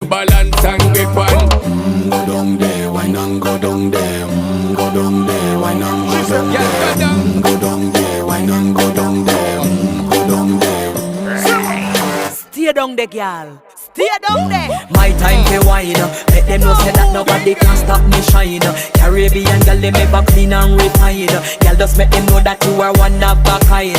balance and grip on. Go down there, why not go down there? Go down there, why not go down there? Go down there, why not go down there? Go down there. Stay down there, girl. Stay down there. My time to wine. Make them know say that nobody can stop me shine. Caribbean girl, they make back clean and refine. Girl, just make them know that you are one of a kind.